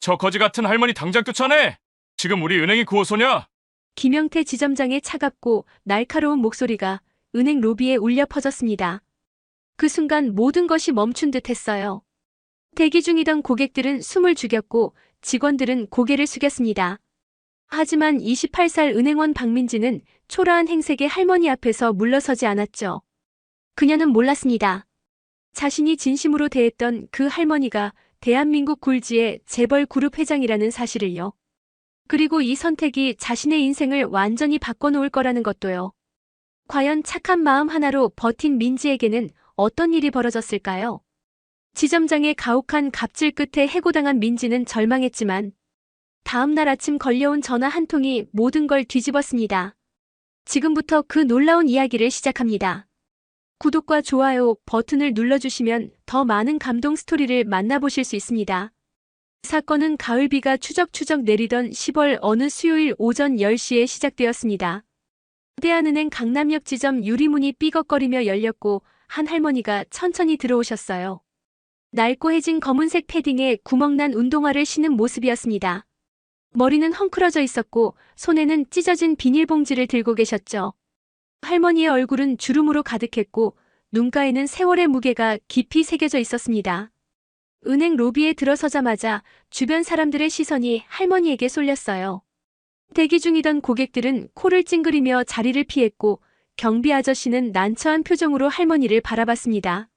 저 거지 같은 할머니 당장 쫓아내! 지금 우리 은행이 구호소냐? 김영태 지점장의 차갑고 날카로운 목소리가 은행 로비에 울려 퍼졌습니다. 그 순간 모든 것이 멈춘 듯 했어요. 대기 중이던 고객들은 숨을 죽였고 직원들은 고개를 숙였습니다. 하지만 28살 은행원 박민지는 초라한 행색의 할머니 앞에서 물러서지 않았죠. 그녀는 몰랐습니다. 자신이 진심으로 대했던 그 할머니가 대한민국 굴지의 재벌 그룹 회장이라는 사실을요. 그리고 이 선택이 자신의 인생을 완전히 바꿔놓을 거라는 것도요. 과연 착한 마음 하나로 버틴 민지에게는 어떤 일이 벌어졌을까요? 지점장의 가혹한 갑질 끝에 해고당한 민지는 절망했지만 다음 날 아침 걸려온 전화 한 통이 모든 걸 뒤집었습니다. 지금부터 그 놀라운 이야기를 시작합니다. 구독과 좋아요 버튼을 눌러주시면 더 많은 감동 스토리를 만나보실 수 있습니다. 사건은 가을비가 추적추적 내리던 10월 어느 수요일 오전 10시에 시작되었습니다. 대한은행 강남역 지점 유리문이 삐걱거리며 열렸고 한 할머니가 천천히 들어오셨어요. 낡고해진 검은색 패딩에 구멍난 운동화를 신은 모습이었습니다. 머리는 헝클어져 있었고 손에는 찢어진 비닐봉지를 들고 계셨죠. 할머니의 얼굴은 주름으로 가득했고 눈가에는 세월의 무게가 깊이 새겨져 있었습니다. 은행 로비에 들어서자마자 주변 사람들의 시선이 할머니에게 쏠렸어요. 대기 중이던 고객들은 코를 찡그리며 자리를 피했고 경비 아저씨는 난처한 표정으로 할머니를 바라봤습니다.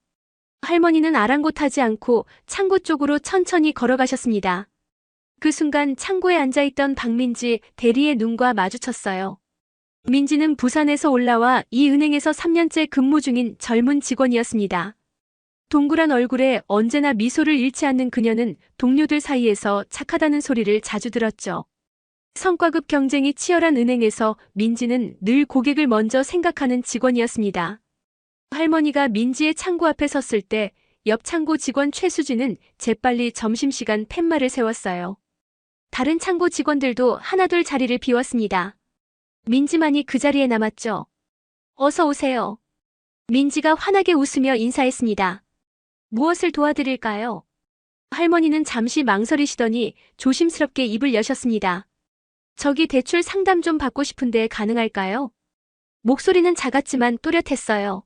할머니는 아랑곳하지 않고 창고 쪽으로 천천히 걸어가셨습니다. 그 순간 창고에 앉아있던 박민지 대리의 눈과 마주쳤어요. 민지는 부산에서 올라와 이 은행에서 3년째 근무 중인 젊은 직원이었습니다. 동그란 얼굴에 언제나 미소를 잃지 않는 그녀는 동료들 사이에서 착하다는 소리를 자주 들었죠. 성과급 경쟁이 치열한 은행에서 민지는 늘 고객을 먼저 생각하는 직원이었습니다. 할머니가 민지의 창고 앞에 섰을 때 옆 창고 직원 최수진은 재빨리 점심시간 팻말을 세웠어요. 다른 창고 직원들도 하나둘 자리를 비웠습니다. 민지만이 그 자리에 남았죠. 어서 오세요. 민지가 환하게 웃으며 인사했습니다. 무엇을 도와드릴까요? 할머니는 잠시 망설이시더니 조심스럽게 입을 여셨습니다. 저기 대출 상담 좀 받고 싶은데 가능할까요? 목소리는 작았지만 또렷했어요.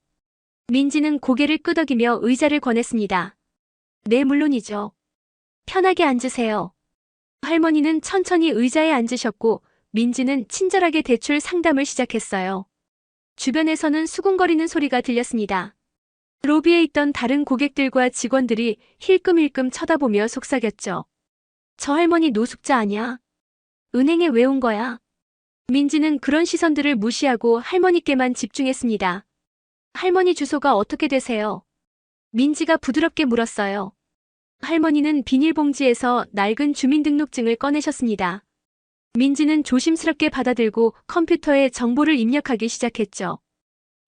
민지는 고개를 끄덕이며 의자를 권했습니다. 네, 물론이죠. 편하게 앉으세요. 할머니는 천천히 의자에 앉으셨고 민지는 친절하게 대출 상담을 시작했어요. 주변에서는 수군거리는 소리가 들렸습니다. 로비에 있던 다른 고객들과 직원들이 힐끔힐끔 쳐다보며 속삭였죠. 저 할머니 노숙자 아냐? 은행에 왜 온 거야? 민지는 그런 시선들을 무시하고 할머니께만 집중했습니다. 할머니 주소가 어떻게 되세요? 민지가 부드럽게 물었어요. 할머니는 비닐봉지에서 낡은 주민등록증을 꺼내셨습니다. 민지는 조심스럽게 받아들고 컴퓨터에 정보를 입력하기 시작했죠.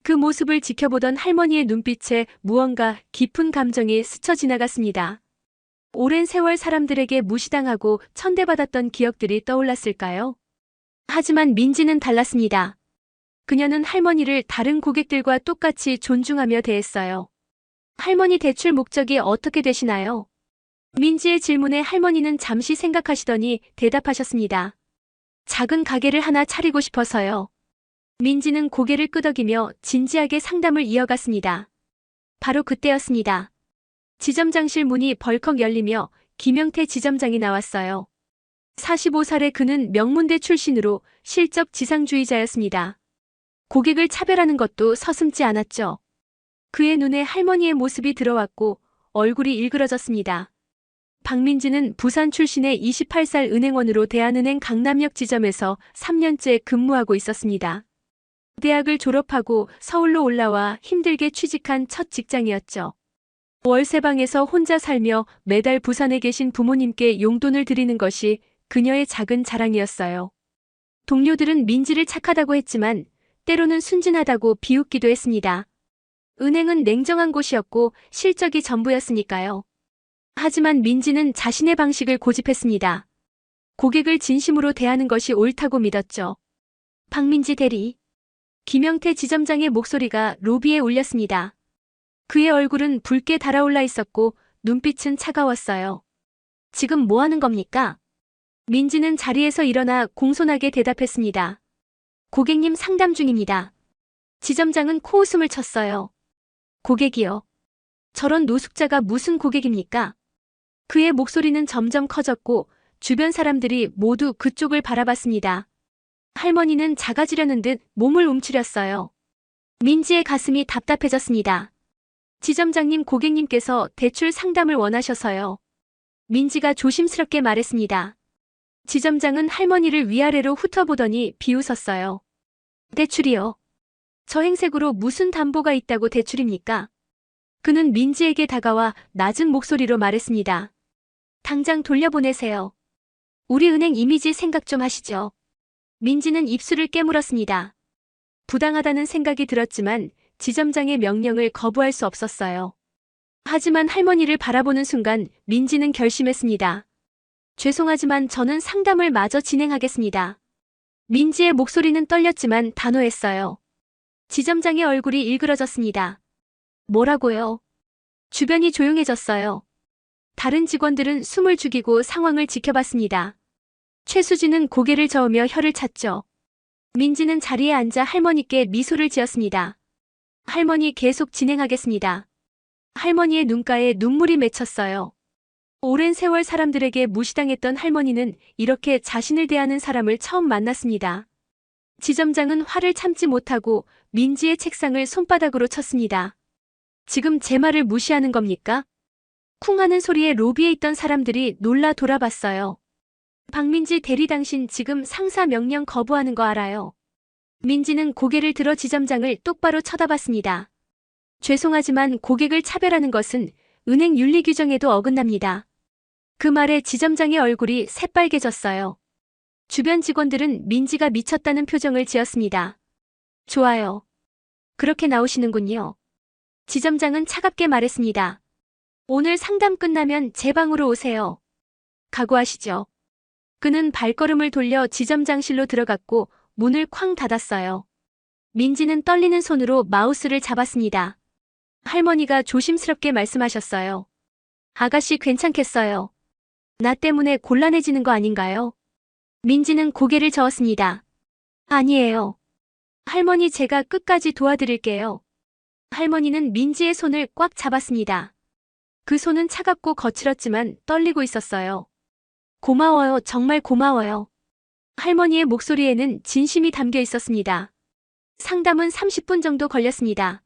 그 모습을 지켜보던 할머니의 눈빛에 무언가 깊은 감정이 스쳐 지나갔습니다. 오랜 세월 사람들에게 무시당하고 천대받았던 기억들이 떠올랐을까요? 하지만 민지는 달랐습니다. 그녀는 할머니를 다른 고객들과 똑같이 존중하며 대했어요. 할머니 대출 목적이 어떻게 되시나요? 민지의 질문에 할머니는 잠시 생각하시더니 대답하셨습니다. 작은 가게를 하나 차리고 싶어서요. 민지는 고개를 끄덕이며 진지하게 상담을 이어갔습니다. 바로 그때였습니다. 지점장실 문이 벌컥 열리며 김영태 지점장이 나왔어요. 45살의 그는 명문대 출신으로 실적 지상주의자였습니다. 고객을 차별하는 것도 서슴지 않았죠. 그의 눈에 할머니의 모습이 들어왔고 얼굴이 일그러졌습니다. 박민지는 부산 출신의 28살 은행원으로 대한은행 강남역 지점에서 3년째 근무하고 있었습니다. 대학을 졸업하고 서울로 올라와 힘들게 취직한 첫 직장이었죠. 월세방에서 혼자 살며 매달 부산에 계신 부모님께 용돈을 드리는 것이 그녀의 작은 자랑이었어요. 동료들은 민지를 착하다고 했지만 때로는 순진하다고 비웃기도 했습니다. 은행은 냉정한 곳이었고 실적이 전부였으니까요. 하지만 민지는 자신의 방식을 고집했습니다. 고객을 진심으로 대하는 것이 옳다고 믿었죠. 박민지 대리. 김영태 지점장의 목소리가 로비에 울렸습니다. 그의 얼굴은 붉게 달아올라 있었고 눈빛은 차가웠어요. 지금 뭐 하는 겁니까? 민지는 자리에서 일어나 공손하게 대답했습니다. 고객님 상담 중입니다. 지점장은 코웃음을 쳤어요. 고객이요. 저런 노숙자가 무슨 고객입니까? 그의 목소리는 점점 커졌고 주변 사람들이 모두 그쪽을 바라봤습니다. 할머니는 작아지려는 듯 몸을 움츠렸어요. 민지의 가슴이 답답해졌습니다. 지점장님 고객님께서 대출 상담을 원하셔서요. 민지가 조심스럽게 말했습니다. 지점장은 할머니를 위아래로 훑어보더니 비웃었어요. 대출이요? 저 행색으로 무슨 담보가 있다고 대출입니까? 그는 민지에게 다가와 낮은 목소리로 말했습니다. 당장 돌려보내세요. 우리 은행 이미지 생각 좀 하시죠. 민지는 입술을 깨물었습니다. 부당하다는 생각이 들었지만 지점장의 명령을 거부할 수 없었어요. 하지만 할머니를 바라보는 순간 민지는 결심했습니다. 죄송하지만 저는 상담을 마저 진행하겠습니다. 민지의 목소리는 떨렸지만 단호했어요. 지점장의 얼굴이 일그러졌습니다. 뭐라고요? 주변이 조용해졌어요. 다른 직원들은 숨을 죽이고 상황을 지켜봤습니다. 최수진은 고개를 저으며 혀를 찼죠. 민지는 자리에 앉아 할머니께 미소를 지었습니다. 할머니 계속 진행하겠습니다. 할머니의 눈가에 눈물이 맺혔어요. 오랜 세월 사람들에게 무시당했던 할머니는 이렇게 자신을 대하는 사람을 처음 만났습니다. 지점장은 화를 참지 못하고 민지의 책상을 손바닥으로 쳤습니다. 지금 제 말을 무시하는 겁니까? 쿵 하는 소리에 로비에 있던 사람들이 놀라 돌아봤어요. 박민지 대리 당신 지금 상사 명령 거부하는 거 알아요? 민지는 고개를 들어 지점장을 똑바로 쳐다봤습니다. 죄송하지만 고객을 차별하는 것은 은행 윤리 규정에도 어긋납니다. 그 말에 지점장의 얼굴이 새빨개졌어요. 주변 직원들은 민지가 미쳤다는 표정을 지었습니다. 좋아요. 그렇게 나오시는군요. 지점장은 차갑게 말했습니다. 오늘 상담 끝나면 제 방으로 오세요. 각오하시죠. 그는 발걸음을 돌려 지점장실로 들어갔고 문을 쾅 닫았어요. 민지는 떨리는 손으로 마우스를 잡았습니다. 할머니가 조심스럽게 말씀하셨어요. 아가씨 괜찮겠어요. 나 때문에 곤란해지는 거 아닌가요? 민지는 고개를 저었습니다. 아니에요. 할머니 제가 끝까지 도와드릴게요. 할머니는 민지의 손을 꽉 잡았습니다. 그 손은 차갑고 거칠었지만 떨리고 있었어요. 고마워요. 정말 고마워요. 할머니의 목소리에는 진심이 담겨 있었습니다. 상담은 30분 정도 걸렸습니다.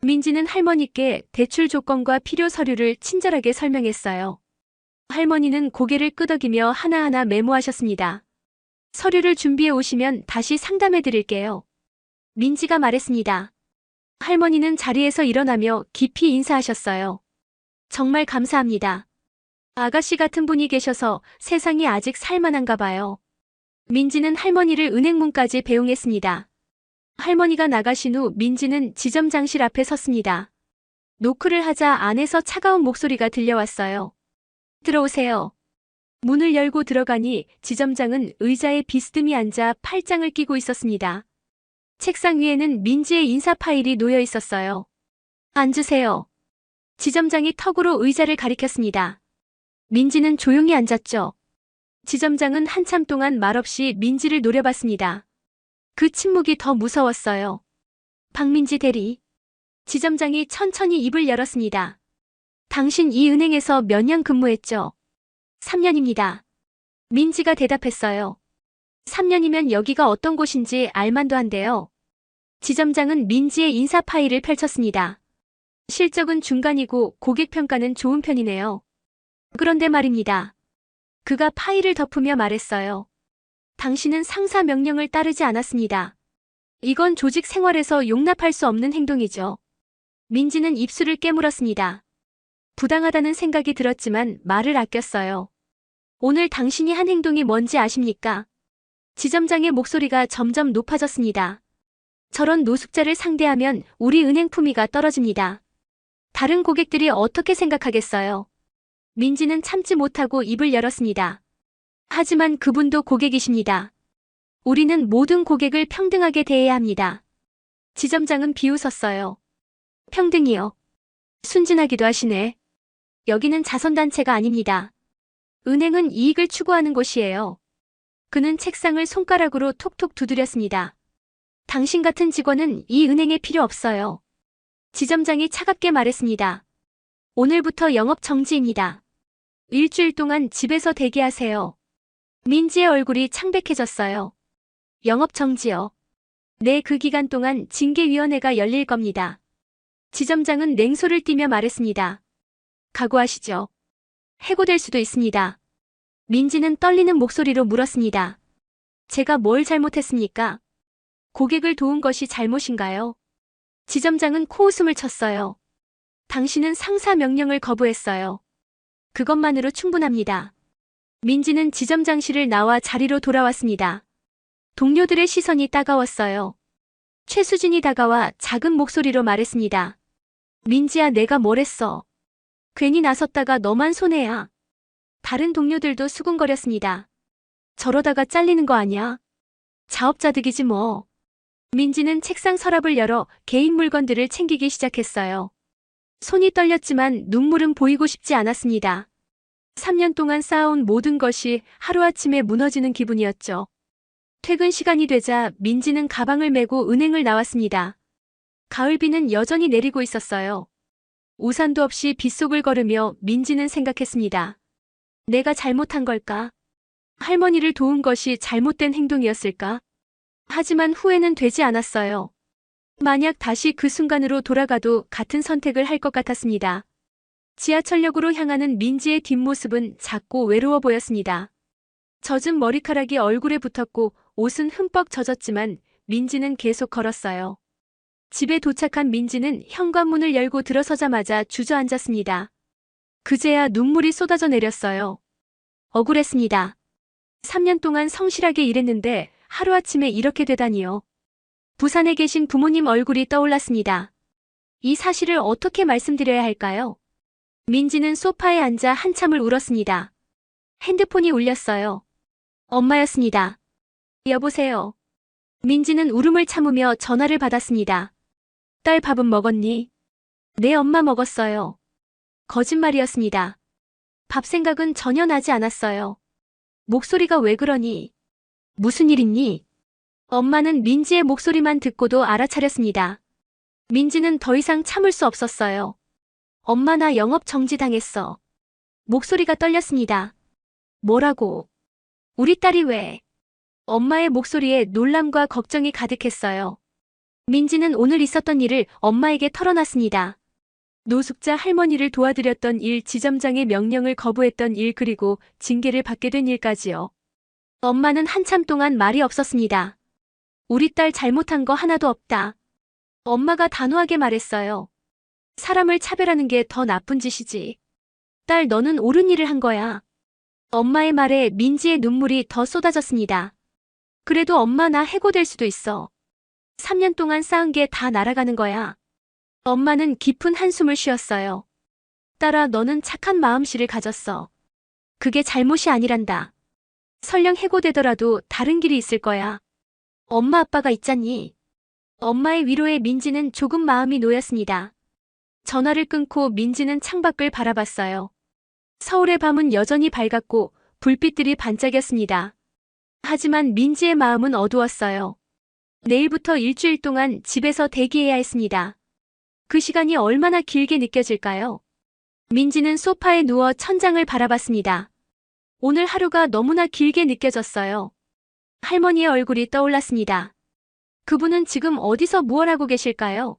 민지는 할머니께 대출 조건과 필요 서류를 친절하게 설명했어요. 할머니는 고개를 끄덕이며 하나하나 메모하셨습니다. 서류를 준비해 오시면 다시 상담해 드릴게요. 민지가 말했습니다. 할머니는 자리에서 일어나며 깊이 인사하셨어요. 정말 감사합니다. 아가씨 같은 분이 계셔서 세상이 아직 살만한가 봐요. 민지는 할머니를 은행문까지 배웅했습니다. 할머니가 나가신 후 민지는 지점장실 앞에 섰습니다. 노크를 하자 안에서 차가운 목소리가 들려왔어요. 들어오세요. 문을 열고 들어가니 지점장은 의자에 비스듬히 앉아 팔짱을 끼고 있었습니다. 책상 위에는 민지의 인사 파일이 놓여 있었어요. 앉으세요. 지점장이 턱으로 의자를 가리켰습니다. 민지는 조용히 앉았죠. 지점장은 한참 동안 말없이 민지를 노려봤습니다. 그 침묵이 더 무서웠어요. 박민지 대리. 지점장이 천천히 입을 열었습니다. 당신 이 은행에서 몇 년 근무했죠? 3년입니다. 민지가 대답했어요. 3년이면 여기가 어떤 곳인지 알만도 한데요. 지점장은 민지의 인사 파일을 펼쳤습니다. 실적은 중간이고 고객 평가는 좋은 편이네요. 그런데 말입니다. 그가 파일을 덮으며 말했어요. 당신은 상사 명령을 따르지 않았습니다. 이건 조직 생활에서 용납할 수 없는 행동이죠. 민지는 입술을 깨물었습니다. 부당하다는 생각이 들었지만 말을 아꼈어요. 오늘 당신이 한 행동이 뭔지 아십니까? 지점장의 목소리가 점점 높아졌습니다. 저런 노숙자를 상대하면 우리 은행 품위가 떨어집니다. 다른 고객들이 어떻게 생각하겠어요? 민지는 참지 못하고 입을 열었습니다. 하지만 그분도 고객이십니다. 우리는 모든 고객을 평등하게 대해야 합니다. 지점장은 비웃었어요. 평등이요. 순진하기도 하시네. 여기는 자선단체가 아닙니다. 은행은 이익을 추구하는 곳이에요. 그는 책상을 손가락으로 톡톡 두드렸습니다. 당신 같은 직원은 이 은행에 필요 없어요. 지점장이 차갑게 말했습니다. 오늘부터 영업 정지입니다. 일주일 동안 집에서 대기하세요. 민지의 얼굴이 창백해졌어요. 영업 정지요. 네, 그 기간 동안 징계위원회가 열릴 겁니다. 지점장은 냉소를 띠며 말했습니다. 각오하시죠. 해고될 수도 있습니다. 민지는 떨리는 목소리로 물었습니다. 제가 뭘 잘못했습니까? 고객을 도운 것이 잘못인가요? 지점장은 코웃음을 쳤어요. 당신은 상사 명령을 거부했어요. 그것만으로 충분합니다. 민지는 지점장실을 나와 자리로 돌아왔습니다. 동료들의 시선이 따가웠어요. 최수진이 다가와 작은 목소리로 말했습니다. 민지야, 내가 뭘 했어? 괜히 나섰다가 너만 손해야. 다른 동료들도 수군거렸습니다. 저러다가 잘리는 거 아니야? 자업자득이지 뭐. 민지는 책상 서랍을 열어 개인 물건들을 챙기기 시작했어요. 손이 떨렸지만 눈물은 보이고 싶지 않았습니다. 3년 동안 쌓아온 모든 것이 하루아침에 무너지는 기분이었죠. 퇴근 시간이 되자 민지는 가방을 메고 은행을 나왔습니다. 가을비는 여전히 내리고 있었어요. 우산도 없이 빗속을 걸으며 민지는 생각했습니다. 내가 잘못한 걸까? 할머니를 도운 것이 잘못된 행동이었을까? 하지만 후회는 되지 않았어요. 만약 다시 그 순간으로 돌아가도 같은 선택을 할 것 같았습니다. 지하철역으로 향하는 민지의 뒷모습은 작고 외로워 보였습니다. 젖은 머리카락이 얼굴에 붙었고 옷은 흠뻑 젖었지만 민지는 계속 걸었어요. 집에 도착한 민지는 현관문을 열고 들어서자마자 주저앉았습니다. 그제야 눈물이 쏟아져 내렸어요. 억울했습니다. 3년 동안 성실하게 일했는데 하루아침에 이렇게 되다니요. 부산에 계신 부모님 얼굴이 떠올랐습니다. 이 사실을 어떻게 말씀드려야 할까요? 민지는 소파에 앉아 한참을 울었습니다. 핸드폰이 울렸어요. 엄마였습니다. 여보세요. 민지는 울음을 참으며 전화를 받았습니다. 딸, 밥은 먹었니? 네, 엄마 먹었어요. 거짓말이었습니다. 밥 생각은 전혀 나지 않았어요. 목소리가 왜 그러니? 무슨 일 있니? 엄마는 민지의 목소리만 듣고도 알아차렸습니다. 민지는 더 이상 참을 수 없었어요. 엄마, 나 영업 정지당했어. 목소리가 떨렸습니다. 뭐라고? 우리 딸이 왜? 엄마의 목소리에 놀람과 걱정이 가득했어요. 민지는 오늘 있었던 일을 엄마에게 털어놨습니다. 노숙자 할머니를 도와드렸던 일, 지점장의 명령을 거부했던 일, 그리고 징계를 받게 된 일까지요. 엄마는 한참 동안 말이 없었습니다. 우리 딸 잘못한 거 하나도 없다. 엄마가 단호하게 말했어요. 사람을 차별하는 게 더 나쁜 짓이지. 딸, 너는 옳은 일을 한 거야. 엄마의 말에 민지의 눈물이 더 쏟아졌습니다. 그래도 엄마, 나 해고될 수도 있어. 3년 동안 쌓은 게 다 날아가는 거야. 엄마는 깊은 한숨을 쉬었어요. 딸아, 너는 착한 마음씨를 가졌어. 그게 잘못이 아니란다. 설령 해고되더라도 다른 길이 있을 거야. 엄마, 아빠가 있잖니. 엄마의 위로에 민지는 조금 마음이 놓였습니다. 전화를 끊고 민지는 창밖을 바라봤어요. 서울의 밤은 여전히 밝았고 불빛들이 반짝였습니다. 하지만 민지의 마음은 어두웠어요. 내일부터 일주일 동안 집에서 대기해야 했습니다. 그 시간이 얼마나 길게 느껴질까요? 민지는 소파에 누워 천장을 바라봤습니다. 오늘 하루가 너무나 길게 느껴졌어요. 할머니의 얼굴이 떠올랐습니다. 그분은 지금 어디서 무얼 하고 계실까요?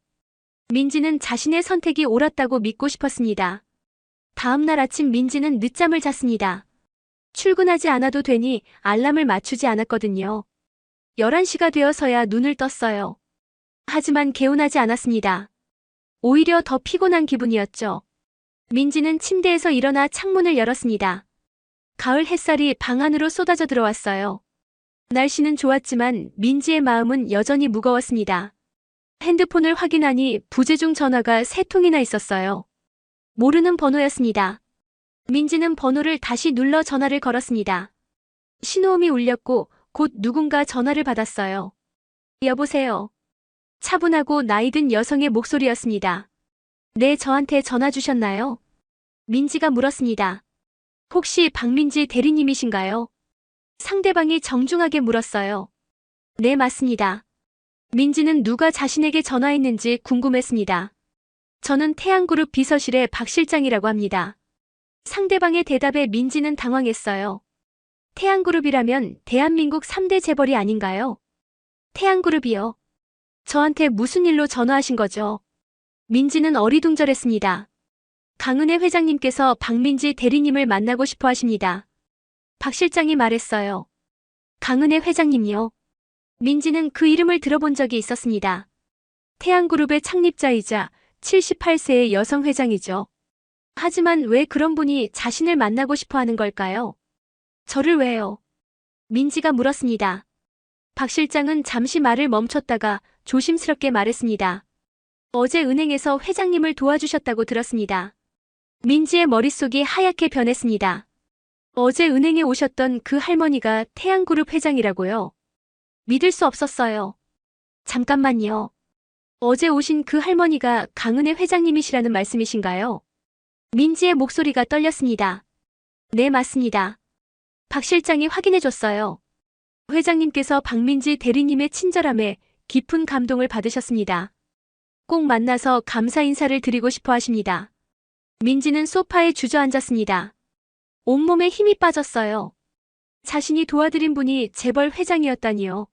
민지는 자신의 선택이 옳았다고 믿고 싶었습니다. 다음 날 아침 민지는 늦잠을 잤습니다. 출근하지 않아도 되니 알람을 맞추지 않았거든요. 11시가 되어서야 눈을 떴어요. 하지만 개운하지 않았습니다. 오히려 더 피곤한 기분이었죠. 민지는 침대에서 일어나 창문을 열었습니다. 가을 햇살이 방 안으로 쏟아져 들어왔어요. 날씨는 좋았지만 민지의 마음은 여전히 무거웠습니다. 핸드폰을 확인하니 부재중 전화가 3통이나 있었어요. 모르는 번호였습니다. 민지는 번호를 다시 눌러 전화를 걸었습니다. 신호음이 울렸고 곧 누군가 전화를 받았어요. 여보세요. 차분하고 나이든 여성의 목소리였습니다. 네, 저한테 전화 주셨나요? 민지가 물었습니다. 혹시 박민지 대리님이신가요? 상대방이 정중하게 물었어요. 네, 맞습니다. 민지는 누가 자신에게 전화했는지 궁금했습니다. 저는 태양그룹 비서실의 박 실장이라고 합니다. 상대방의 대답에 민지는 당황했어요. 태양그룹이라면 대한민국 3대 재벌이 아닌가요? 태양그룹이요? 저한테 무슨 일로 전화하신 거죠? 민지는 어리둥절했습니다. 강은혜 회장님께서 박민지 대리님을 만나고 싶어 하십니다. 박 실장이 말했어요. 강은혜 회장님요? 민지는 그 이름을 들어본 적이 있었습니다. 태양그룹의 창립자이자 78세의 여성 회장이죠. 하지만 왜 그런 분이 자신을 만나고 싶어 하는 걸까요? 저를 왜요? 민지가 물었습니다. 박 실장은 잠시 말을 멈췄다가 조심스럽게 말했습니다. 어제 은행에서 회장님을 도와주셨다고 들었습니다. 민지의 머릿속이 하얗게 변했습니다. 어제 은행에 오셨던 그 할머니가 태양그룹 회장이라고요? 믿을 수 없었어요. 잠깐만요. 어제 오신 그 할머니가 강은혜 회장님이시라는 말씀이신가요? 민지의 목소리가 떨렸습니다. 네, 맞습니다. 박 실장이 확인해줬어요. 회장님께서 박민지 대리님의 친절함에 깊은 감동을 받으셨습니다. 꼭 만나서 감사 인사를 드리고 싶어 하십니다. 민지는 소파에 주저앉았습니다. 온몸에 힘이 빠졌어요. 자신이 도와드린 분이 재벌 회장이었다니요.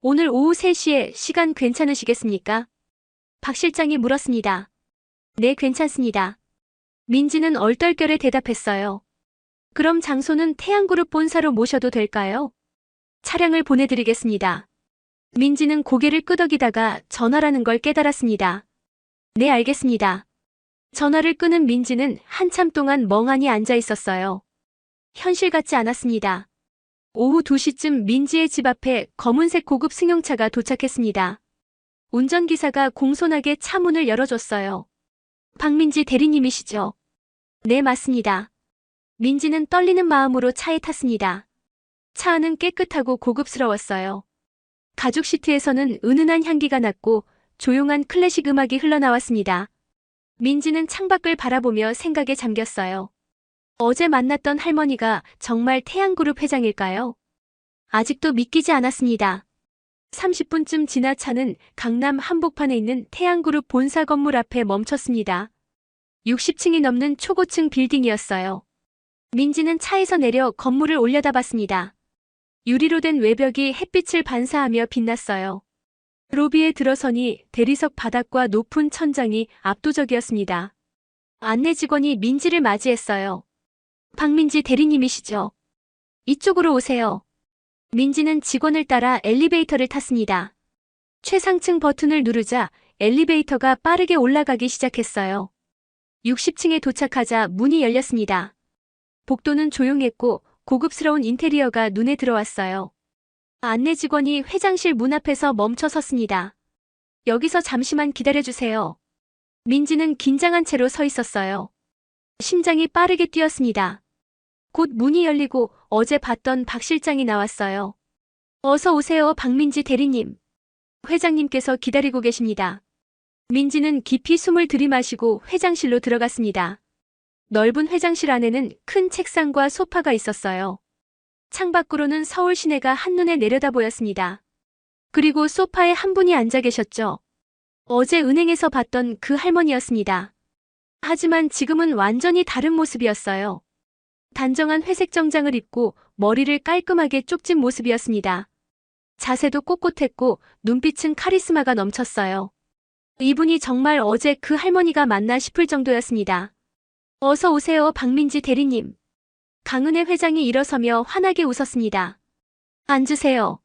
오늘 오후 3시에 시간 괜찮으시겠습니까? 박 실장이 물었습니다. 네, 괜찮습니다. 민지는 얼떨결에 대답했어요. 그럼 장소는 태양그룹 본사로 모셔도 될까요? 차량을 보내드리겠습니다. 민지는 고개를 끄덕이다가 전화라는 걸 깨달았습니다. 네, 알겠습니다. 전화를 끄는 민지는 한참 동안 멍하니 앉아 있었어요. 현실 같지 않았습니다. 오후 2시쯤 민지의 집 앞에 검은색 고급 승용차가 도착했습니다. 운전기사가 공손하게 차 문을 열어줬어요. 박민지 대리님이시죠? 네, 맞습니다. 민지는 떨리는 마음으로 차에 탔습니다. 차 안은 깨끗하고 고급스러웠어요. 가죽 시트에서는 은은한 향기가 났고 조용한 클래식 음악이 흘러나왔습니다. 민지는 창밖을 바라보며 생각에 잠겼어요. 어제 만났던 할머니가 정말 태양그룹 회장일까요? 아직도 믿기지 않았습니다. 30분쯤 지나 차는 강남 한복판에 있는 태양그룹 본사 건물 앞에 멈췄습니다. 60층이 넘는 초고층 빌딩이었어요. 민지는 차에서 내려 건물을 올려다봤습니다. 유리로 된 외벽이 햇빛을 반사하며 빛났어요. 로비에 들어서니 대리석 바닥과 높은 천장이 압도적이었습니다. 안내 직원이 민지를 맞이했어요. 박민지 대리님이시죠? 이쪽으로 오세요. 민지는 직원을 따라 엘리베이터를 탔습니다. 최상층 버튼을 누르자 엘리베이터가 빠르게 올라가기 시작했어요. 60층에 도착하자 문이 열렸습니다. 복도는 조용했고 고급스러운 인테리어가 눈에 들어왔어요. 안내 직원이 회장실 문 앞에서 멈춰 섰습니다. 여기서 잠시만 기다려주세요. 민지는 긴장한 채로 서 있었어요. 심장이 빠르게 뛰었습니다. 곧 문이 열리고 어제 봤던 박 실장이 나왔어요. 어서 오세요, 박민지 대리님. 회장님께서 기다리고 계십니다. 민지는 깊이 숨을 들이마시고 회장실로 들어갔습니다. 넓은 회장실 안에는 큰 책상과 소파가 있었어요. 창밖으로는 서울 시내가 한눈에 내려다 보였습니다. 그리고 소파에 한 분이 앉아 계셨죠. 어제 은행에서 봤던 그 할머니였습니다. 하지만 지금은 완전히 다른 모습이었어요. 단정한 회색 정장을 입고 머리를 깔끔하게 쪽진 모습이었습니다. 자세도 꼿꼿했고 눈빛은 카리스마가 넘쳤어요. 이분이 정말 어제 그 할머니가 맞나 싶을 정도였습니다. 어서 오세요, 박민지 대리님. 강은혜 회장이 일어서며 환하게 웃었습니다. 앉으세요.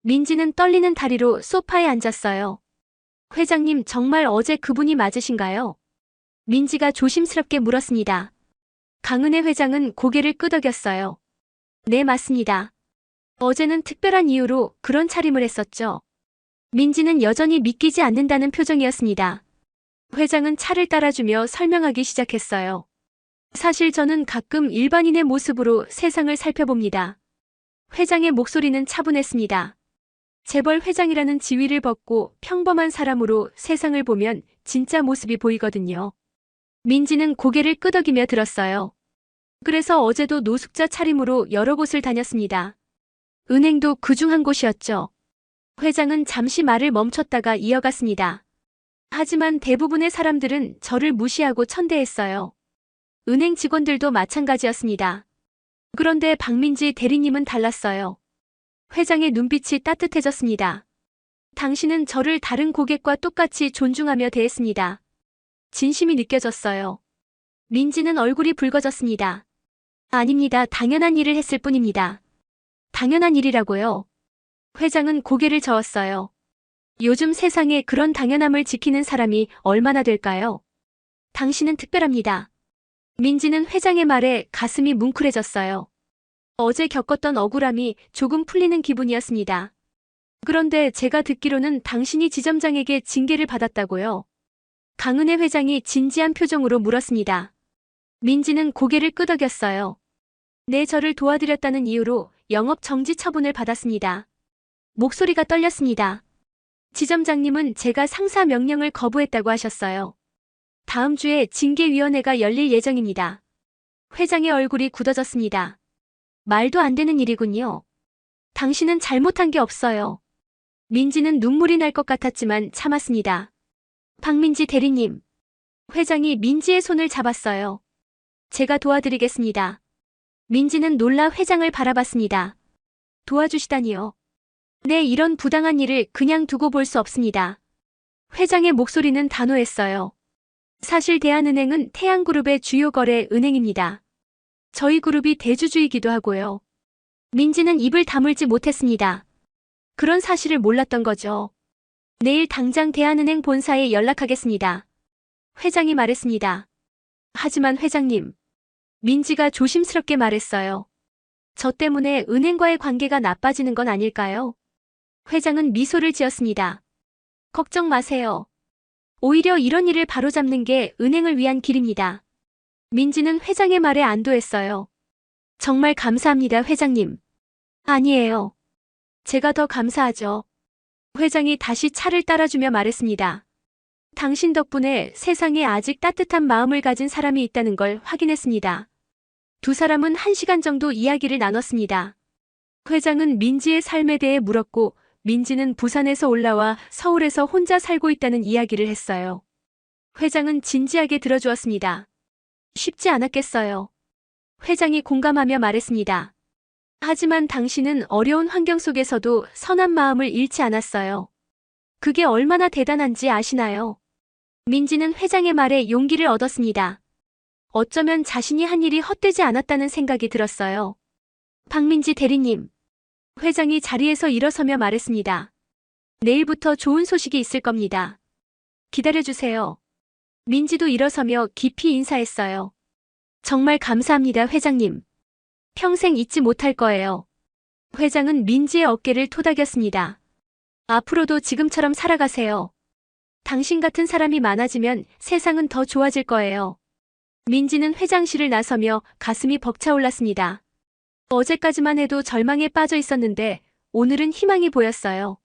민지는 떨리는 다리로 소파에 앉았어요. 회장님, 정말 어제 그분이 맞으신가요? 민지가 조심스럽게 물었습니다. 강은혜 회장은 고개를 끄덕였어요. 네, 맞습니다. 어제는 특별한 이유로 그런 차림을 했었죠. 민지는 여전히 믿기지 않는다는 표정이었습니다. 회장은 차를 따라주며 설명하기 시작했어요. 사실 저는 가끔 일반인의 모습으로 세상을 살펴봅니다. 회장의 목소리는 차분했습니다. 재벌 회장이라는 지위를 벗고 평범한 사람으로 세상을 보면 진짜 모습이 보이거든요. 민지는 고개를 끄덕이며 들었어요. 그래서 어제도 노숙자 차림으로 여러 곳을 다녔습니다. 은행도 그중 한 곳이었죠. 회장은 잠시 말을 멈췄다가 이어갔습니다. 하지만 대부분의 사람들은 저를 무시하고 천대했어요. 은행 직원들도 마찬가지였습니다. 그런데 박민지 대리님은 달랐어요. 회장의 눈빛이 따뜻해졌습니다. 당신은 저를 다른 고객과 똑같이 존중하며 대했습니다. 진심이 느껴졌어요. 민지는 얼굴이 붉어졌습니다. 아닙니다. 당연한 일을 했을 뿐입니다. 당연한 일이라고요? 회장은 고개를 저었어요. 요즘 세상에 그런 당연함을 지키는 사람이 얼마나 될까요? 당신은 특별합니다. 민지는 회장의 말에 가슴이 뭉클해졌어요. 어제 겪었던 억울함이 조금 풀리는 기분이었습니다. 그런데 제가 듣기로는 당신이 지점장에게 징계를 받았다고요? 강은혜 회장이 진지한 표정으로 물었습니다. 민지는 고개를 끄덕였어요. 네, 저를 도와드렸다는 이유로 영업 정지 처분을 받았습니다. 목소리가 떨렸습니다. 지점장님은 제가 상사 명령을 거부했다고 하셨어요. 다음 주에 징계위원회가 열릴 예정입니다. 회장의 얼굴이 굳어졌습니다. 말도 안 되는 일이군요. 당신은 잘못한 게 없어요. 민지는 눈물이 날 것 같았지만 참았습니다. 박민지 대리님. 회장이 민지의 손을 잡았어요. 제가 도와드리겠습니다. 민지는 놀라 회장을 바라봤습니다. 도와주시다니요. 네, 이런 부당한 일을 그냥 두고 볼 수 없습니다. 회장의 목소리는 단호했어요. 사실 대한은행은 태양그룹의 주요 거래 은행입니다. 저희 그룹이 대주주이기도 하고요. 민지는 입을 다물지 못했습니다. 그런 사실을 몰랐던 거죠. 내일 당장 대한은행 본사에 연락하겠습니다. 회장이 말했습니다. 하지만 회장님. 민지가 조심스럽게 말했어요. 저 때문에 은행과의 관계가 나빠지는 건 아닐까요? 회장은 미소를 지었습니다. 걱정 마세요. 오히려 이런 일을 바로잡는 게 은행을 위한 길입니다. 민지는 회장의 말에 안도했어요. 정말 감사합니다, 회장님. 아니에요. 제가 더 감사하죠. 회장이 다시 차를 따라주며 말했습니다. 당신 덕분에 세상에 아직 따뜻한 마음을 가진 사람이 있다는 걸 확인했습니다. 두 사람은 1시간 정도 이야기를 나눴습니다. 회장은 민지의 삶에 대해 물었고 민지는 부산에서 올라와 서울에서 혼자 살고 있다는 이야기를 했어요. 회장은 진지하게 들어주었습니다. 쉽지 않았겠어요. 회장이 공감하며 말했습니다. 하지만 당신은 어려운 환경 속에서도 선한 마음을 잃지 않았어요. 그게 얼마나 대단한지 아시나요? 민지는 회장의 말에 용기를 얻었습니다. 어쩌면 자신이 한 일이 헛되지 않았다는 생각이 들었어요. 박민지 대리님. 회장이 자리에서 일어서며 말했습니다. 내일부터 좋은 소식이 있을 겁니다. 기다려주세요. 민지도 일어서며 깊이 인사했어요. 정말 감사합니다, 회장님. 평생 잊지 못할 거예요. 회장은 민지의 어깨를 토닥였습니다. 앞으로도 지금처럼 살아가세요. 당신 같은 사람이 많아지면 세상은 더 좋아질 거예요. 민지는 회장실을 나서며 가슴이 벅차올랐습니다. 어제까지만 해도 절망에 빠져 있었는데 오늘은 희망이 보였어요.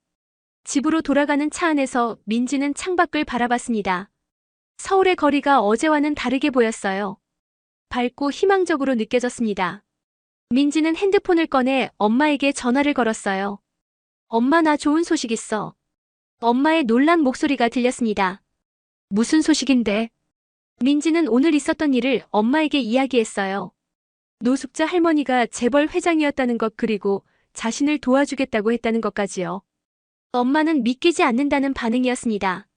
집으로 돌아가는 차 안에서 민지는 창밖을 바라봤습니다. 서울의 거리가 어제와는 다르게 보였어요. 밝고 희망적으로 느껴졌습니다. 민지는 핸드폰을 꺼내 엄마에게 전화를 걸었어요. 엄마, 나 좋은 소식 있어. 엄마의 놀란 목소리가 들렸습니다. 무슨 소식인데? 민지는 오늘 있었던 일을 엄마에게 이야기했어요. 노숙자 할머니가 재벌 회장이었다는 것, 그리고 자신을 도와주겠다고 했다는 것까지요. 엄마는 믿기지 않는다는 반응이었습니다.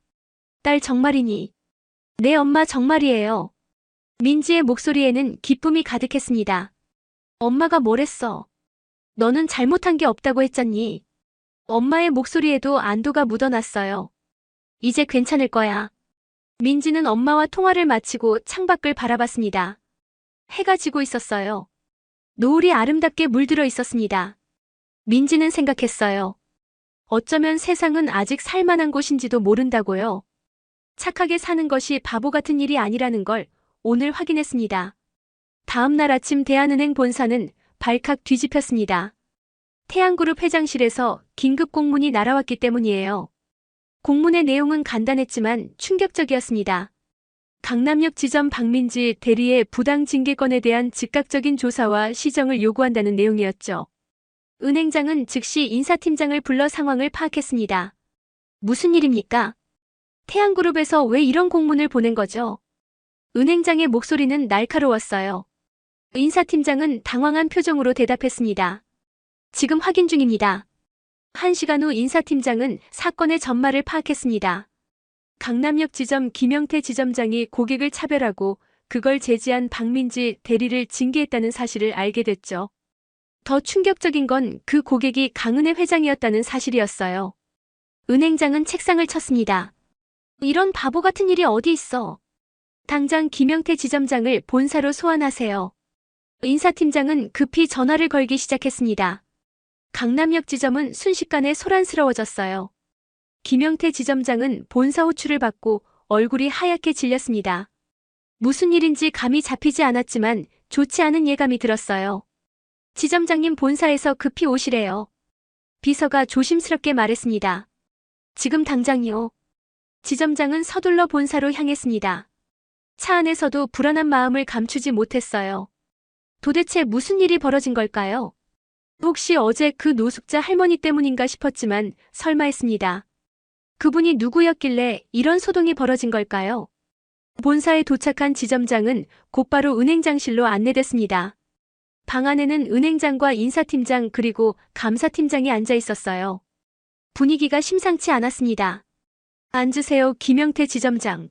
딸 정말이니? 네, 엄마 정말이에요. 민지의 목소리에는 기쁨이 가득했습니다. 엄마가 뭘 했어? 너는 잘못한 게 없다고 했잖니? 엄마의 목소리에도 안도가 묻어났어요. 이제 괜찮을 거야. 민지는 엄마와 통화를 마치고 창밖을 바라봤습니다. 해가 지고 있었어요. 노을이 아름답게 물들어 있었습니다. 민지는 생각했어요. 어쩌면 세상은 아직 살만한 곳인지도 모른다고요. 착하게 사는 것이 바보 같은 일이 아니라는 걸 오늘 확인했습니다. 다음 날 아침 대한은행 본사는 발칵 뒤집혔습니다. 태양그룹 회장실에서 긴급 공문이 날아왔기 때문이에요. 공문의 내용은 간단했지만 충격적이었습니다. 강남역 지점 박민지 대리의 부당 징계권에 대한 즉각적인 조사와 시정을 요구한다는 내용이었죠. 은행장은 즉시 인사팀장을 불러 상황을 파악했습니다. 무슨 일입니까? 태양그룹에서 왜 이런 공문을 보낸 거죠? 은행장의 목소리는 날카로웠어요. 인사팀장은 당황한 표정으로 대답했습니다. 지금 확인 중입니다. 1시간 후 인사팀장은 사건의 전말을 파악했습니다. 강남역 지점 김영태 지점장이 고객을 차별하고 그걸 제지한 박민지 대리를 징계했다는 사실을 알게 됐죠. 더 충격적인 건 그 고객이 강은혜 회장이었다는 사실이었어요. 은행장은 책상을 쳤습니다. 이런 바보 같은 일이 어디 있어. 당장 김영태 지점장을 본사로 소환하세요. 인사팀장은 급히 전화를 걸기 시작했습니다. 강남역 지점은 순식간에 소란스러워졌어요. 김영태 지점장은 본사 호출을 받고 얼굴이 하얗게 질렸습니다. 무슨 일인지 감이 잡히지 않았지만 좋지 않은 예감이 들었어요. 지점장님 본사에서 급히 오시래요. 비서가 조심스럽게 말했습니다. 지금 당장이요. 지점장은 서둘러 본사로 향했습니다. 차 안에서도 불안한 마음을 감추지 못했어요. 도대체 무슨 일이 벌어진 걸까요? 혹시 어제 그 노숙자 할머니 때문인가 싶었지만 설마 했습니다. 그분이 누구였길래 이런 소동이 벌어진 걸까요? 본사에 도착한 지점장은 곧바로 은행장실로 안내됐습니다. 방 안에는 은행장과 인사팀장 그리고 감사팀장이 앉아 있었어요. 분위기가 심상치 않았습니다. 앉으세요, 김영태 지점장.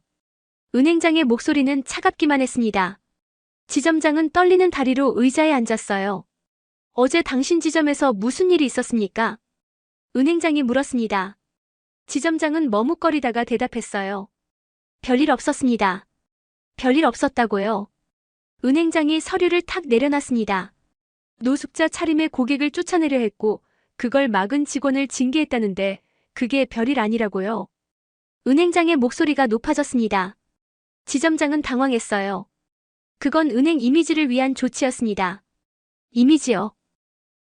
은행장의 목소리는 차갑기만 했습니다. 지점장은 떨리는 다리로 의자에 앉았어요. 어제 당신 지점에서 무슨 일이 있었습니까? 은행장이 물었습니다. 지점장은 머뭇거리다가 대답했어요. 별일 없었습니다. 별일 없었다고요? 은행장이 서류를 탁 내려놨습니다. 노숙자 차림에 고객을 쫓아내려 했고 그걸 막은 직원을 징계했다는데 그게 별일 아니라고요? 은행장의 목소리가 높아졌습니다. 지점장은 당황했어요. 그건 은행 이미지를 위한 조치였습니다. 이미지요?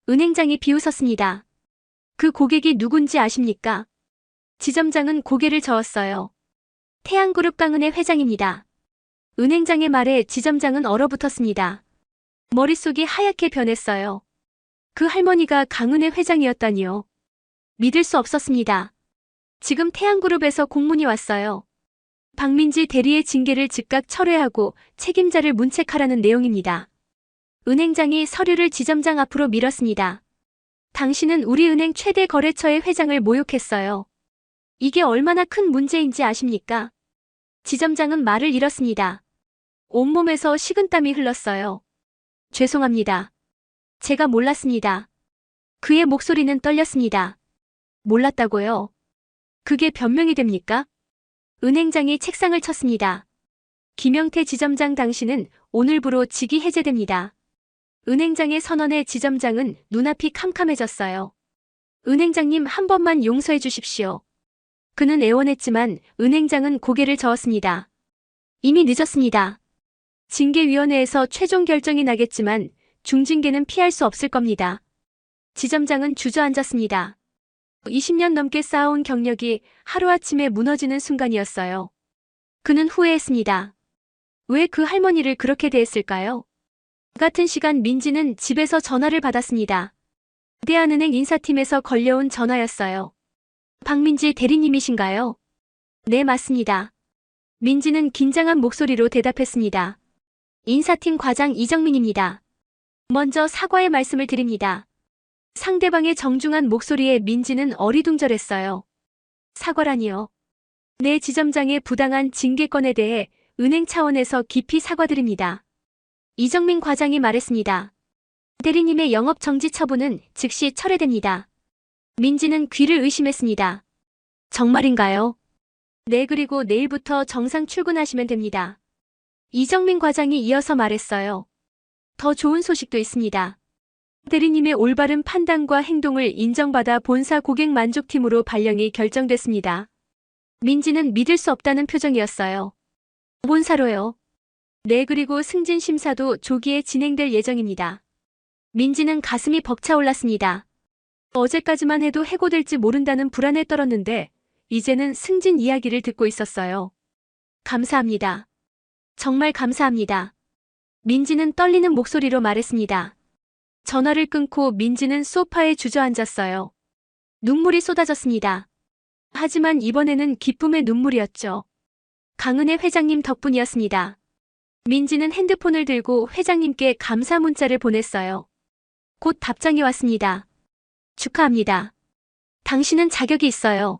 은행장이 비웃었습니다. 그 고객이 누군지 아십니까? 지점장은 고개를 저었어요. 태양그룹 강은혜 회장입니다. 은행장의 말에 지점장은 얼어붙었습니다. 머릿속이 하얗게 변했어요. 그 할머니가 강은혜 회장이었다니요. 믿을 수 없었습니다. 지금 태양그룹에서 공문이 왔어요. 박민지 대리의 징계를 즉각 철회하고 책임자를 문책하라는 내용입니다. 은행장이 서류를 지점장 앞으로 밀었습니다. 당신은 우리 은행 최대 거래처의 회장을 모욕했어요. 이게 얼마나 큰 문제인지 아십니까? 지점장은 말을 잃었습니다. 온몸에서 식은땀이 흘렀어요. 죄송합니다. 제가 몰랐습니다. 그의 목소리는 떨렸습니다. 몰랐다고요? 그게 변명이 됩니까? 은행장이 책상을 쳤습니다. 김영태 지점장 당신은 오늘부로 직위 해제됩니다. 은행장의 선언에 지점장은 눈앞이 캄캄해졌어요. 은행장님 한 번만 용서해 주십시오. 그는 애원했지만 은행장은 고개를 저었습니다. 이미 늦었습니다. 징계위원회에서 최종 결정이 나겠지만 중징계는 피할 수 없을 겁니다. 지점장은 주저앉았습니다. 20년 넘게 쌓아온 경력이 하루아침에 무너지는 순간이었어요. 그는 후회했습니다. 왜 그 할머니를 그렇게 대했을까요? 같은 시간 민지는 집에서 전화를 받았습니다. 대한은행 인사팀에서 걸려온 전화였어요. 박민지 대리님이신가요? 네, 맞습니다. 민지는 긴장한 목소리로 대답했습니다. 인사팀 과장 이정민입니다. 먼저 사과의 말씀을 드립니다. 상대방의 정중한 목소리에 민지는 어리둥절했어요. 사과라니요? 내 지점장의 부당한 징계권에 대해 은행 차원에서 깊이 사과드립니다. 이정민 과장이 말했습니다. 대리님의 영업 정지 처분은 즉시 철회됩니다. 민지는 귀를 의심했습니다. 정말인가요? 네, 그리고 내일부터 정상 출근하시면 됩니다. 이정민 과장이 이어서 말했어요. 더 좋은 소식도 있습니다. 대리님의 올바른 판단과 행동을 인정받아 본사 고객 만족팀으로 발령이 결정됐습니다. 민지는 믿을 수 없다는 표정이었어요. 본사로요? 네, 그리고 승진 심사도 조기에 진행될 예정입니다. 민지는 가슴이 벅차올랐습니다. 어제까지만 해도 해고될지 모른다는 불안에 떨었는데 이제는 승진 이야기를 듣고 있었어요. 감사합니다. 정말 감사합니다. 민지는 떨리는 목소리로 말했습니다. 전화를 끊고 민지는 소파에 주저앉았어요. 눈물이 쏟아졌습니다. 하지만 이번에는 기쁨의 눈물이었죠. 강은혜 회장님 덕분이었습니다. 민지는 핸드폰을 들고 회장님께 감사 문자를 보냈어요. 곧 답장이 왔습니다. 축하합니다. 당신은 자격이 있어요.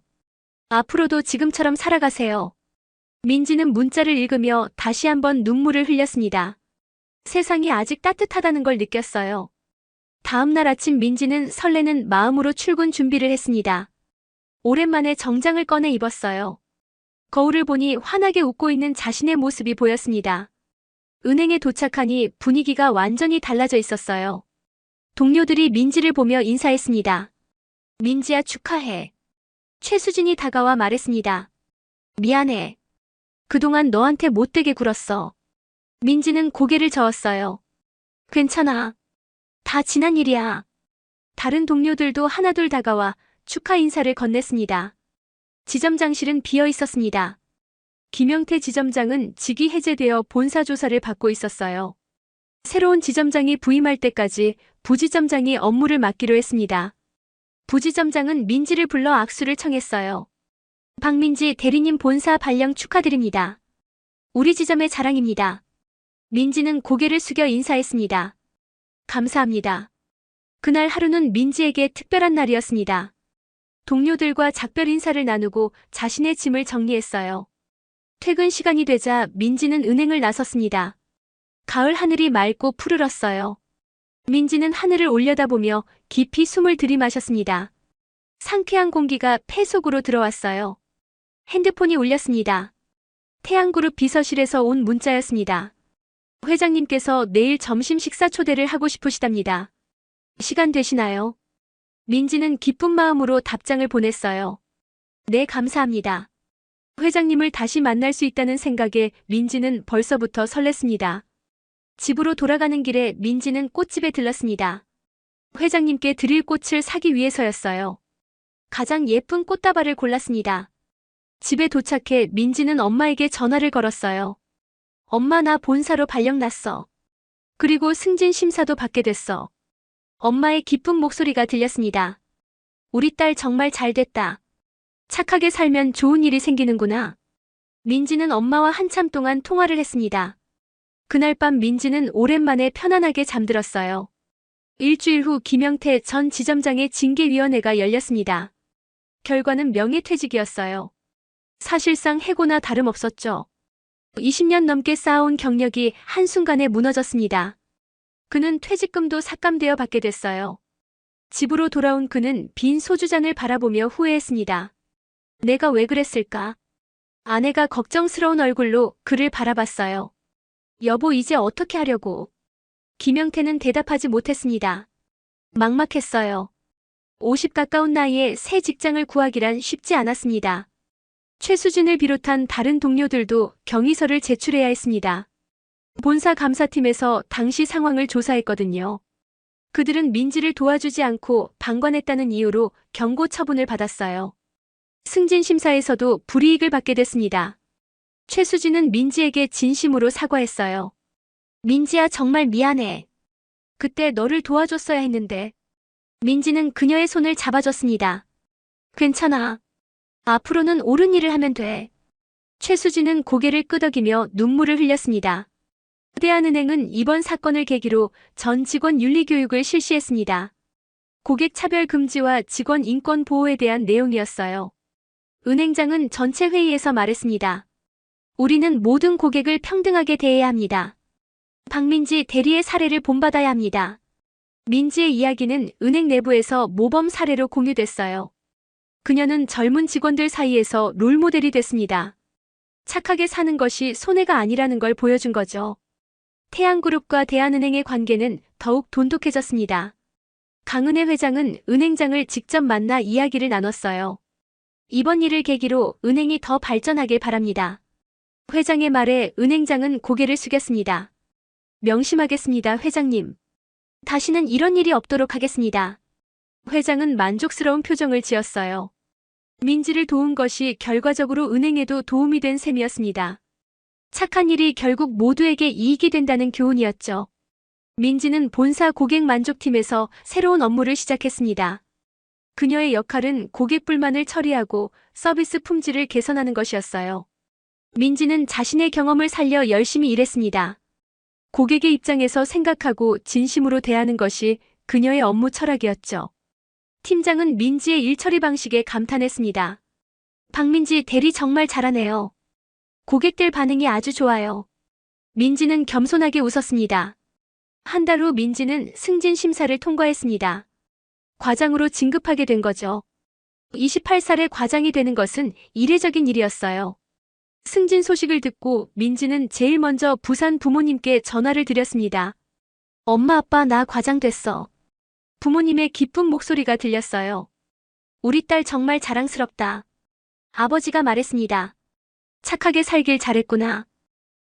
앞으로도 지금처럼 살아가세요. 민지는 문자를 읽으며 다시 한번 눈물을 흘렸습니다. 세상이 아직 따뜻하다는 걸 느꼈어요. 다음 날 아침 민지는 설레는 마음으로 출근 준비를 했습니다. 오랜만에 정장을 꺼내 입었어요. 거울을 보니 환하게 웃고 있는 자신의 모습이 보였습니다. 은행에 도착하니 분위기가 완전히 달라져 있었어요. 동료들이 민지를 보며 인사했습니다. 민지야 축하해. 최수진이 다가와 말했습니다. 미안해. 그동안 너한테 못되게 굴었어. 민지는 고개를 저었어요. 괜찮아. 다 지난 일이야. 다른 동료들도 하나둘 다가와 축하 인사를 건넸습니다. 지점장실은 비어 있었습니다. 김영태 지점장은 직위 해제되어 본사 조사를 받고 있었어요. 새로운 지점장이 부임할 때까지 부지점장이 업무를 맡기로 했습니다. 부지점장은 민지를 불러 악수를 청했어요. 박민지 대리님 본사 발령 축하드립니다. 우리 지점의 자랑입니다. 민지는 고개를 숙여 인사했습니다. 감사합니다. 그날 하루는 민지에게 특별한 날이었습니다. 동료들과 작별 인사를 나누고 자신의 짐을 정리했어요. 퇴근 시간이 되자 민지는 은행을 나섰습니다. 가을 하늘이 맑고 푸르렀어요. 민지는 하늘을 올려다보며 깊이 숨을 들이마셨습니다. 상쾌한 공기가 폐 속으로 들어왔어요. 핸드폰이 울렸습니다. 태양그룹 비서실에서 온 문자였습니다. 회장님께서 내일 점심 식사 초대를 하고 싶으시답니다. 시간 되시나요? 민지는 기쁜 마음으로 답장을 보냈어요. 네, 감사합니다. 회장님을 다시 만날 수 있다는 생각에 민지는 벌써부터 설렜습니다. 집으로 돌아가는 길에 민지는 꽃집에 들렀습니다. 회장님께 드릴 꽃을 사기 위해서였어요. 가장 예쁜 꽃다발을 골랐습니다. 집에 도착해 민지는 엄마에게 전화를 걸었어요. 엄마, 나 본사로 발령 났어. 그리고 승진 심사도 받게 됐어. 엄마의 기쁜 목소리가 들렸습니다. 우리 딸 정말 잘 됐다. 착하게 살면 좋은 일이 생기는구나. 민지는 엄마와 한참 동안 통화를 했습니다. 그날 밤 민지는 오랜만에 편안하게 잠들었어요. 일주일 후 김영태 전 지점장의 징계위원회가 열렸습니다. 결과는 명예퇴직이었어요. 사실상 해고나 다름없었죠. 20년 넘게 쌓아온 경력이 한순간에 무너졌습니다. 그는 퇴직금도 삭감되어 받게 됐어요. 집으로 돌아온 그는 빈 소주잔을 바라보며 후회했습니다. 내가 왜 그랬을까? 아내가 걱정스러운 얼굴로 그를 바라봤어요. 여보, 이제 어떻게 하려고? 김영태는 대답하지 못했습니다. 막막했어요. 50 가까운 나이에 새 직장을 구하기란 쉽지 않았습니다. 최수진을 비롯한 다른 동료들도 경위서를 제출해야 했습니다. 본사 감사팀에서 당시 상황을 조사했거든요. 그들은 민지를 도와주지 않고 방관했다는 이유로 경고 처분을 받았어요. 승진 심사에서도 불이익을 받게 됐습니다. 최수진은 민지에게 진심으로 사과했어요. 민지야, 정말 미안해. 그때 너를 도와줬어야 했는데. 민지는 그녀의 손을 잡아줬습니다. 괜찮아. 앞으로는 옳은 일을 하면 돼. 최수진은 고개를 끄덕이며 눈물을 흘렸습니다. 대한은행은 이번 사건을 계기로 전 직원 윤리교육을 실시했습니다. 고객 차별 금지와 직원 인권 보호에 대한 내용이었어요. 은행장은 전체 회의에서 말했습니다. 우리는 모든 고객을 평등하게 대해야 합니다. 박민지 대리의 사례를 본받아야 합니다. 민지의 이야기는 은행 내부에서 모범 사례로 공유됐어요. 그녀는 젊은 직원들 사이에서 롤모델이 됐습니다. 착하게 사는 것이 손해가 아니라는 걸 보여준 거죠. 태양그룹과 대한은행의 관계는 더욱 돈독해졌습니다. 강은혜 회장은 은행장을 직접 만나 이야기를 나눴어요. 이번 일을 계기로 은행이 더 발전하길 바랍니다. 회장의 말에 은행장은 고개를 숙였습니다. 명심하겠습니다, 회장님. 다시는 이런 일이 없도록 하겠습니다. 회장은 만족스러운 표정을 지었어요. 민지를 도운 것이 결과적으로 은행에도 도움이 된 셈이었습니다. 착한 일이 결국 모두에게 이익이 된다는 교훈이었죠. 민지는 본사 고객 만족팀에서 새로운 업무를 시작했습니다. 그녀의 역할은 고객 불만을 처리하고 서비스 품질을 개선하는 것이었어요. 민지는 자신의 경험을 살려 열심히 일했습니다. 고객의 입장에서 생각하고 진심으로 대하는 것이 그녀의 업무 철학이었죠. 팀장은 민지의 일 처리 방식에 감탄했습니다. 박민지 대리 정말 잘하네요. 고객들 반응이 아주 좋아요. 민지는 겸손하게 웃었습니다. 한 달 후 민지는 승진 심사를 통과했습니다. 과장으로 진급하게 된 거죠. 28살에 과장이 되는 것은 이례적인 일이었어요. 승진 소식을 듣고 민지는 제일 먼저 부산 부모님께 전화를 드렸습니다. 엄마 아빠 나 과장 됐어. 부모님의 기쁜 목소리가 들렸어요. 우리 딸 정말 자랑스럽다. 아버지가 말했습니다. 착하게 살길 잘했구나.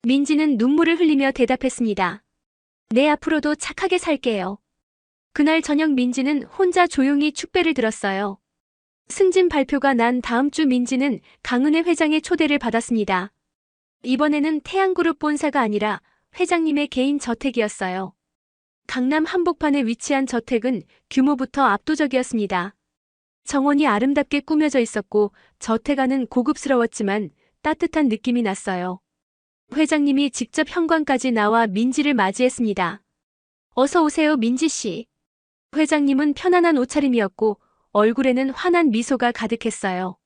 민지는 눈물을 흘리며 대답했습니다. 네, 앞으로도 착하게 살게요. 그날 저녁 민지는 혼자 조용히 축배를 들었어요. 승진 발표가 난 다음 주 민지는 강은혜 회장의 초대를 받았습니다. 이번에는 태양그룹 본사가 아니라 회장님의 개인 저택이었어요. 강남 한복판에 위치한 저택은 규모부터 압도적이었습니다. 정원이 아름답게 꾸며져 있었고 저택 안은 고급스러웠지만 따뜻한 느낌이 났어요. 회장님이 직접 현관까지 나와 민지를 맞이했습니다. 어서 오세요, 민지 씨. 회장님은 편안한 옷차림이었고 얼굴에는 환한 미소가 가득했어요.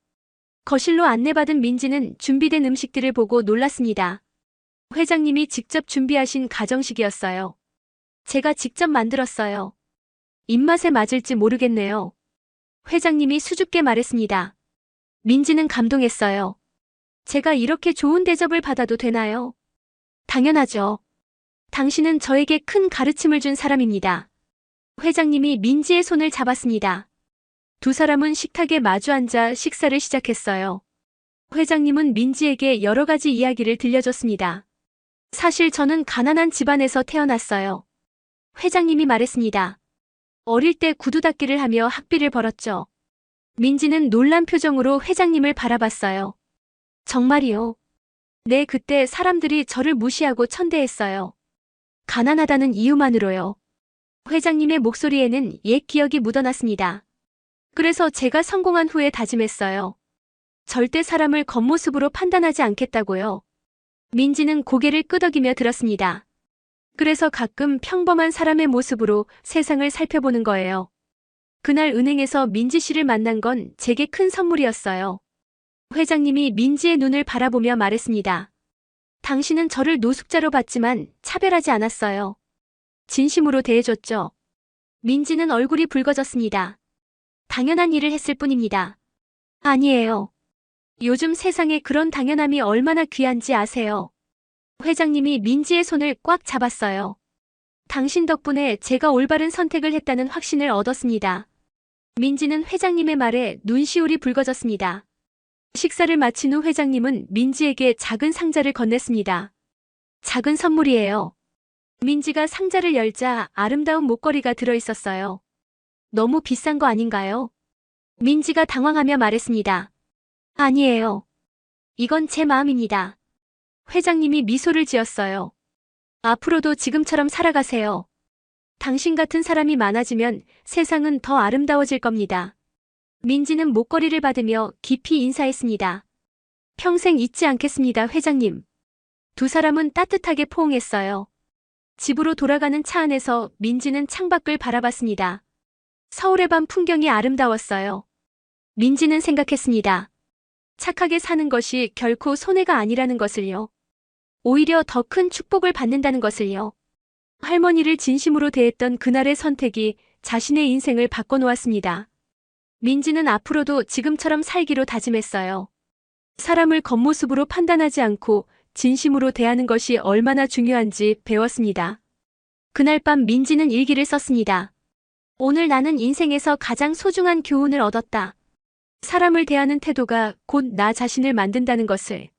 거실로 안내받은 민지는 준비된 음식들을 보고 놀랐습니다. 회장님이 직접 준비하신 가정식이었어요. 제가 직접 만들었어요. 입맛에 맞을지 모르겠네요. 회장님이 수줍게 말했습니다. 민지는 감동했어요. 제가 이렇게 좋은 대접을 받아도 되나요? 당연하죠. 당신은 저에게 큰 가르침을 준 사람입니다. 회장님이 민지의 손을 잡았습니다. 두 사람은 식탁에 마주 앉아 식사를 시작했어요. 회장님은 민지에게 여러 가지 이야기를 들려줬습니다. 사실 저는 가난한 집안에서 태어났어요. 회장님이 말했습니다. 어릴 때 구두 닦기를 하며 학비를 벌었죠. 민지는 놀란 표정으로 회장님을 바라봤어요. 정말이요? 네, 그때 사람들이 저를 무시하고 천대했어요. 가난하다는 이유만으로요. 회장님의 목소리에는 옛 기억이 묻어났습니다. 그래서 제가 성공한 후에 다짐했어요. 절대 사람을 겉모습으로 판단하지 않겠다고요. 민지는 고개를 끄덕이며 들었습니다. 그래서 가끔 평범한 사람의 모습으로 세상을 살펴보는 거예요. 그날 은행에서 민지 씨를 만난 건 제게 큰 선물이었어요. 회장님이 민지의 눈을 바라보며 말했습니다. 당신은 저를 노숙자로 봤지만 차별하지 않았어요. 진심으로 대해줬죠. 민지는 얼굴이 붉어졌습니다. 당연한 일을 했을 뿐입니다. 아니에요. 요즘 세상에 그런 당연함이 얼마나 귀한지 아세요? 회장님이 민지의 손을 꽉 잡았어요. 당신 덕분에 제가 올바른 선택을 했다는 확신을 얻었습니다. 민지는 회장님의 말에 눈시울이 붉어졌습니다. 식사를 마친 후 회장님은 민지에게 작은 상자를 건넸습니다. 작은 선물이에요. 민지가 상자를 열자 아름다운 목걸이가 들어있었어요. 너무 비싼 거 아닌가요? 민지가 당황하며 말했습니다. 아니에요. 이건 제 마음입니다. 회장님이 미소를 지었어요. 앞으로도 지금처럼 살아가세요. 당신 같은 사람이 많아지면 세상은 더 아름다워질 겁니다. 민지는 목걸이를 받으며 깊이 인사했습니다. 평생 잊지 않겠습니다, 회장님. 두 사람은 따뜻하게 포옹했어요. 집으로 돌아가는 차 안에서 민지는 창밖을 바라봤습니다. 서울의 밤 풍경이 아름다웠어요. 민지는 생각했습니다. 착하게 사는 것이 결코 손해가 아니라는 것을요. 오히려 더 큰 축복을 받는다는 것을요. 할머니를 진심으로 대했던 그날의 선택이 자신의 인생을 바꿔놓았습니다. 민지는 앞으로도 지금처럼 살기로 다짐했어요. 사람을 겉모습으로 판단하지 않고 진심으로 대하는 것이 얼마나 중요한지 배웠습니다. 그날 밤 민지는 일기를 썼습니다. 오늘 나는 인생에서 가장 소중한 교훈을 얻었다. 사람을 대하는 태도가 곧 나 자신을 만든다는 것을.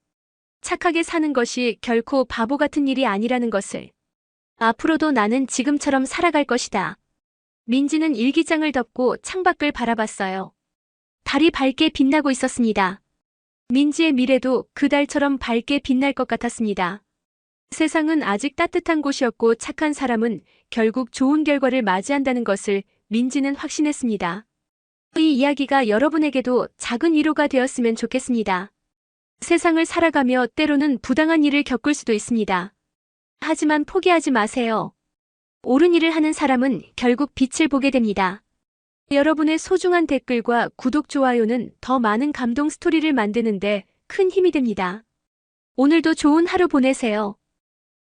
착하게 사는 것이 결코 바보 같은 일이 아니라는 것을. 앞으로도 나는 지금처럼 살아갈 것이다. 민지는 일기장을 덮고 창밖을 바라봤어요. 달이 밝게 빛나고 있었습니다. 민지의 미래도 그달처럼 밝게 빛날 것 같았습니다. 세상은 아직 따뜻한 곳이었고 착한 사람은 결국 좋은 결과를 맞이한다는 것을 민지는 확신했습니다. 이 이야기가 여러분에게도 작은 위로가 되었으면 좋겠습니다. 세상을 살아가며 때로는 부당한 일을 겪을 수도 있습니다. 하지만 포기하지 마세요. 옳은 일을 하는 사람은 결국 빛을 보게 됩니다. 여러분의 소중한 댓글과 구독, 좋아요는 더 많은 감동 스토리를 만드는데 큰 힘이 됩니다. 오늘도 좋은 하루 보내세요.